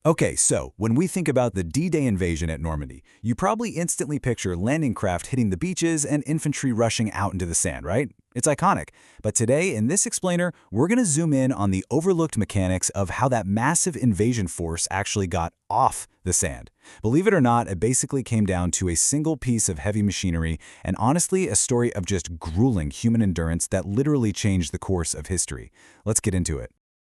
Okay, so when we think about the D-Day invasion at Normandy, you probably instantly picture landing craft hitting the beaches and infantry rushing out into the sand, right? It's iconic. But today, in this explainer, we're going to zoom in on the overlooked mechanics of how that massive invasion force actually got off the sand. Believe it or not, it basically came down to a single piece of heavy machinery and honestly a story of just grueling human endurance that literally changed the course of history. Let's get into it.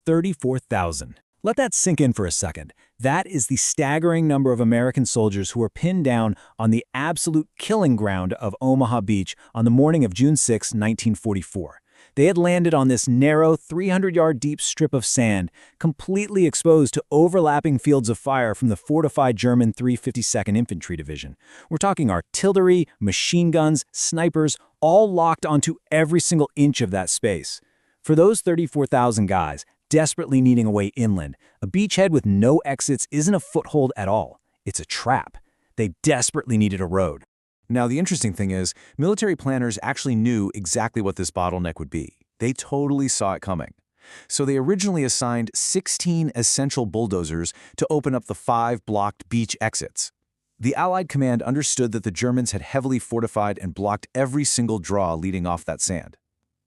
34,000. Let that sink in for a second. That is the staggering number of American soldiers who were pinned down on the absolute killing ground of Omaha Beach on the morning of June 6, 1944. They had landed on this narrow, 300-yard deep strip of sand, completely exposed to overlapping fields of fire from the fortified German 352nd Infantry Division. We're talking artillery, machine guns, snipers, all locked onto every single inch of that space. For those 34,000 guys, desperately needing a way inland, a beachhead with no exits isn't a foothold at all. It's a trap. They desperately needed a road. Now, the interesting thing is, military planners actually knew exactly what this bottleneck would be. They totally saw it coming. So they originally assigned 16 essential bulldozers to open up the 5 blocked beach exits. The Allied command understood that the Germans had heavily fortified and blocked every single draw leading off that sand.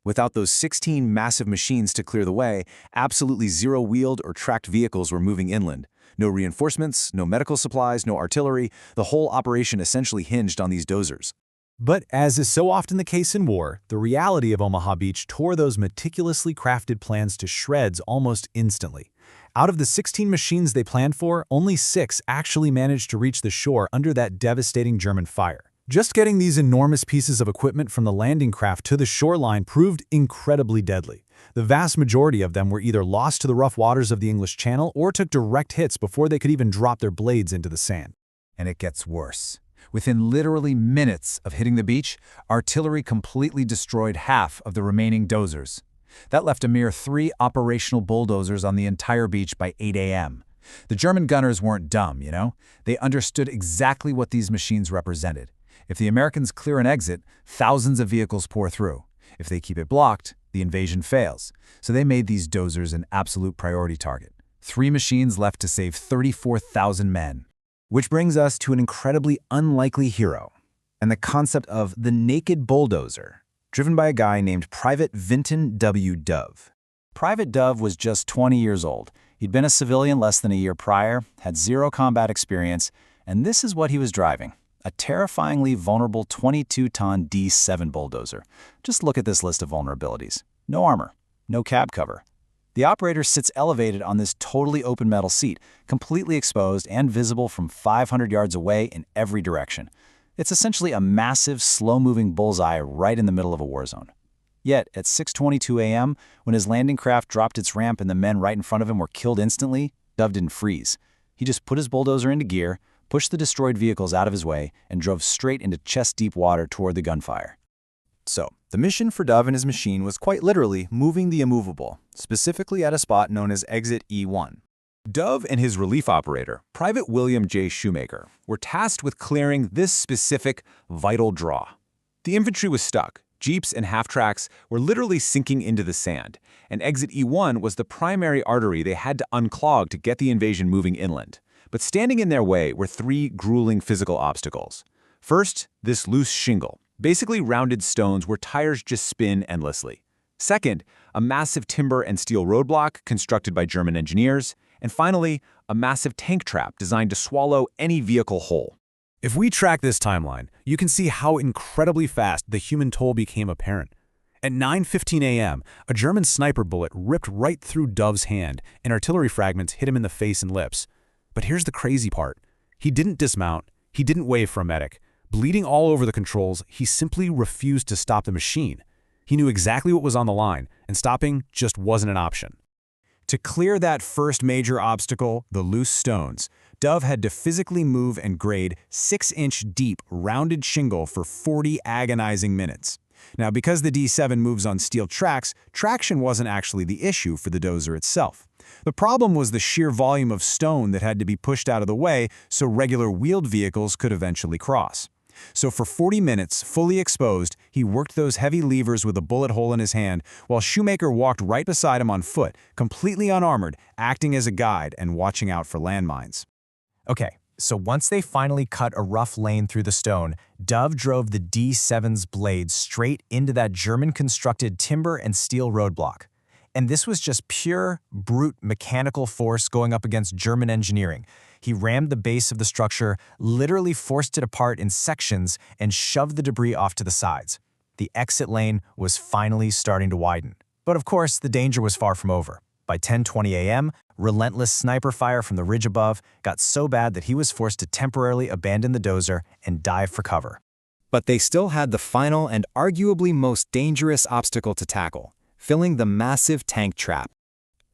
Without those 16 massive machines to clear the way, absolutely zero wheeled or tracked vehicles were moving inland. No reinforcements, no medical supplies, no artillery. The whole operation essentially hinged on these dozers. But as is so often the case in war, the reality of Omaha Beach tore those meticulously crafted plans to shreds almost instantly. Out of the 16 machines they planned for, only 6 actually managed to reach the shore under that devastating German fire. Just getting these enormous pieces of equipment from the landing craft to the shoreline proved incredibly deadly. The vast majority of them were either lost to the rough waters of the English Channel or took direct hits before they could even drop their blades into the sand. And it gets worse. Within literally minutes of hitting the beach, artillery completely destroyed half of the remaining dozers. That left a mere 3 operational bulldozers on the entire beach by 8 a.m. The German gunners weren't dumb, you know? They understood exactly what these machines represented. If the Americans clear an exit, thousands of vehicles pour through. If they keep it blocked, the invasion fails. So they made these dozers an absolute priority target. 3 machines left to save 34,000 men. Which brings us to an incredibly unlikely hero, and the concept of the naked bulldozer, driven by a guy named Private Vinton W. Dove. Private Dove was just 20 years old. He'd been a civilian less than a year prior, had 0 combat experience, and this is what he was driving. A terrifyingly vulnerable 22-ton D7 bulldozer. Just look at this list of vulnerabilities. No armor, no cab cover. The operator sits elevated on this totally open metal seat, completely exposed and visible from 500 yards away in every direction. It's essentially a massive, slow-moving bullseye right in the middle of a war zone. Yet, at 6:22 a.m., when his landing craft dropped its ramp and the men right in front of him were killed instantly, Dove didn't freeze. He just put his bulldozer into gear, pushed the destroyed vehicles out of his way, and drove straight into chest-deep water toward the gunfire. So, the mission for Dove and his machine was quite literally moving the immovable, specifically at a spot known as Exit E1. Dove and his relief operator, Private William J. Shoemaker, were tasked with clearing this specific, vital draw. The infantry was stuck. Jeeps and half-tracks were literally sinking into the sand, and Exit E1 was the primary artery they had to unclog to get the invasion moving inland. But standing in their way were 3 grueling physical obstacles. First, this loose shingle, basically rounded stones where tires just spin endlessly. Second, a massive timber and steel roadblock constructed by German engineers. And finally, a massive tank trap designed to swallow any vehicle whole. If we track this timeline, you can see how incredibly fast the human toll became apparent. At 9:15 a.m., a German sniper bullet ripped right through Dove's hand, and artillery fragments hit him in the face and lips. But here's the crazy part. He didn't dismount. He didn't wave for a medic. Bleeding all over the controls, he simply refused to stop the machine. He knew exactly what was on the line, and stopping just wasn't an option. To clear that first major obstacle, the loose stones, Dove had to physically move and grade 6-inch deep rounded shingle for 40 agonizing minutes. Now, because the D7 moves on steel tracks, traction wasn't actually the issue for the dozer itself. The problem was the sheer volume of stone that had to be pushed out of the way so regular wheeled vehicles could eventually cross. So for 40 minutes, fully exposed, he worked those heavy levers with a bullet hole in his hand, while Shoemaker walked right beside him on foot, completely unarmored, acting as a guide and watching out for landmines. Okay, so once they finally cut a rough lane through the stone, Dove drove the D7's blade straight into that German-constructed timber and steel roadblock. And this was just pure, brute mechanical force going up against German engineering. He rammed the base of the structure, literally forced it apart in sections, and shoved the debris off to the sides. The exit lane was finally starting to widen. But of course, the danger was far from over. By 10:20 a.m., relentless sniper fire from the ridge above got so bad that he was forced to temporarily abandon the dozer and dive for cover. But they still had the final and arguably most dangerous obstacle to tackle, filling the massive tank trap.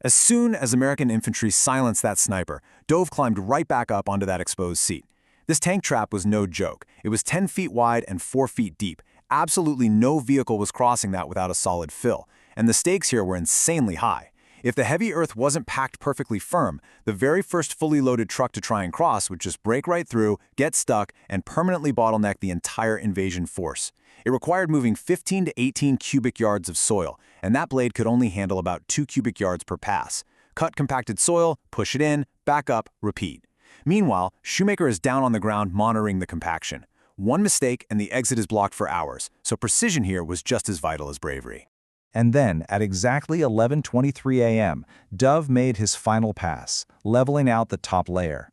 As soon as American infantry silenced that sniper, Dove climbed right back up onto that exposed seat. This tank trap was no joke. It was 10 feet wide and 4 feet deep. Absolutely no vehicle was crossing that without a solid fill, and the stakes here were insanely high. If the heavy earth wasn't packed perfectly firm, the very first fully loaded truck to try and cross would just break right through, get stuck, and permanently bottleneck the entire invasion force. It required moving 15 to 18 cubic yards of soil, and that blade could only handle about 2 cubic yards per pass. Cut compacted soil, push it in, back up, repeat. Meanwhile, Shoemaker is down on the ground monitoring the compaction. One mistake and the exit is blocked for hours, so precision here was just as vital as bravery. And then, at exactly 11:23 a.m., Dove made his final pass, leveling out the top layer.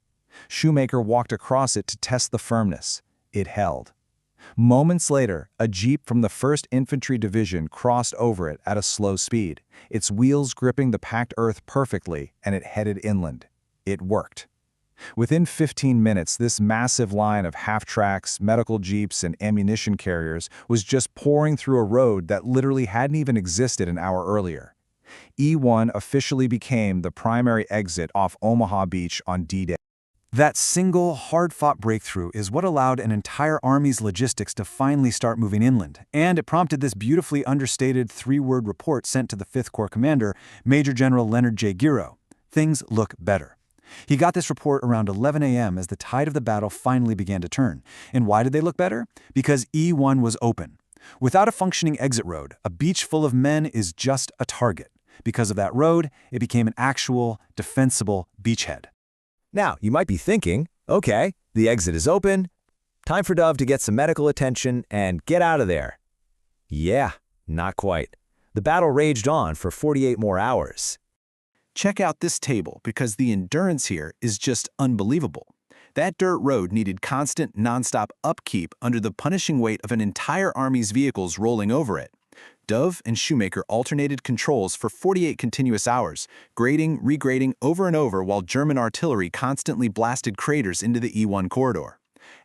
Shoemaker walked across it to test the firmness. It held. Moments later, a Jeep from the 1st Infantry Division crossed over it at a slow speed, its wheels gripping the packed earth perfectly, and it headed inland. It worked. Within 15 minutes, this massive line of half-tracks, medical jeeps, and ammunition carriers was just pouring through a road that literally hadn't even existed an hour earlier. E1 officially became the primary exit off Omaha Beach on D-Day. That single, hard-fought breakthrough is what allowed an entire army's logistics to finally start moving inland, and it prompted this beautifully understated 3-word report sent to the 5th Corps commander, Major General Leonard J. Giro. Things look better. He got this report around 11 a.m. as the tide of the battle finally began to turn. And why did they look better? Because E1 was open. Without a functioning exit road, a beach full of men is just a target. Because of that road, it became an actual, defensible beachhead. Now, you might be thinking, okay, the exit is open. Time for Dove to get some medical attention and get out of there. Yeah, not quite. The battle raged on for 48 more hours. Check out this table because the endurance here is just unbelievable. That dirt road needed constant, nonstop upkeep under the punishing weight of an entire army's vehicles rolling over it. Dove and Shoemaker alternated controls for 48 continuous hours, grading, regrading over and over while German artillery constantly blasted craters into the E1 corridor.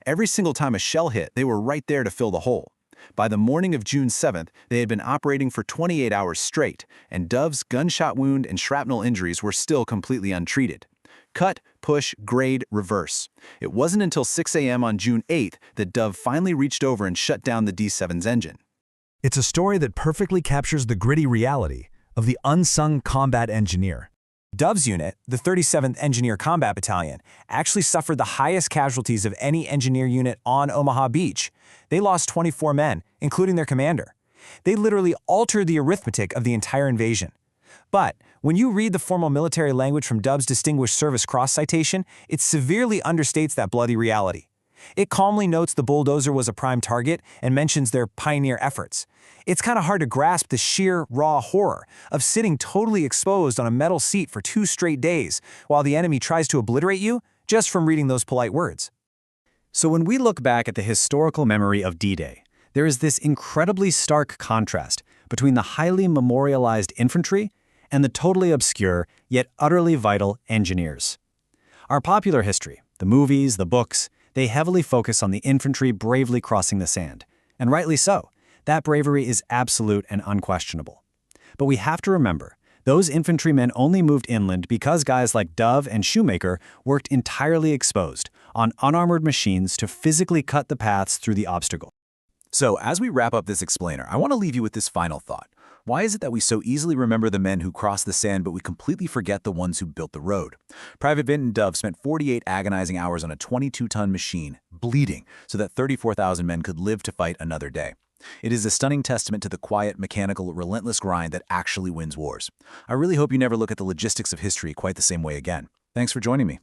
Every single time a shell hit, they were right there to fill the hole. By the morning of June 7th, they had been operating for 28 hours straight, and Dove's gunshot wound and shrapnel injuries were still completely untreated. Cut, push, grade, reverse. It wasn't until 6 a.m. on June 8th that Dove finally reached over and shut down the D7's engine. It's a story that perfectly captures the gritty reality of the unsung combat engineer. Dove's unit, the 37th Engineer Combat Battalion, actually suffered the highest casualties of any engineer unit on Omaha Beach. They lost 24 men, including their commander. They literally altered the arithmetic of the entire invasion. But when you read the formal military language from Dove's Distinguished Service Cross citation, it severely understates that bloody reality. It calmly notes the bulldozer was a prime target and mentions their pioneer efforts. It's kind of hard to grasp the sheer, raw horror of sitting totally exposed on a metal seat for 2 straight days while the enemy tries to obliterate you just from reading those polite words. So when we look back at the historical memory of D-Day, there is this incredibly stark contrast between the highly memorialized infantry and the totally obscure, yet utterly vital engineers. Our popular history, the movies, the books, they heavily focus on the infantry bravely crossing the sand. And rightly so. That bravery is absolute and unquestionable. But we have to remember, those infantrymen only moved inland because guys like Dove and Shoemaker worked entirely exposed on unarmored machines to physically cut the paths through the obstacle. So, as we wrap up this explainer, I want to leave you with this final thought. Why is it that we so easily remember the men who crossed the sand, but we completely forget the ones who built the road? Private Vinton Dove spent 48 agonizing hours on a 22-ton machine, bleeding, so that 34,000 men could live to fight another day. It is a stunning testament to the quiet, mechanical, relentless grind that actually wins wars. I really hope you never look at the logistics of history quite the same way again. Thanks for joining me.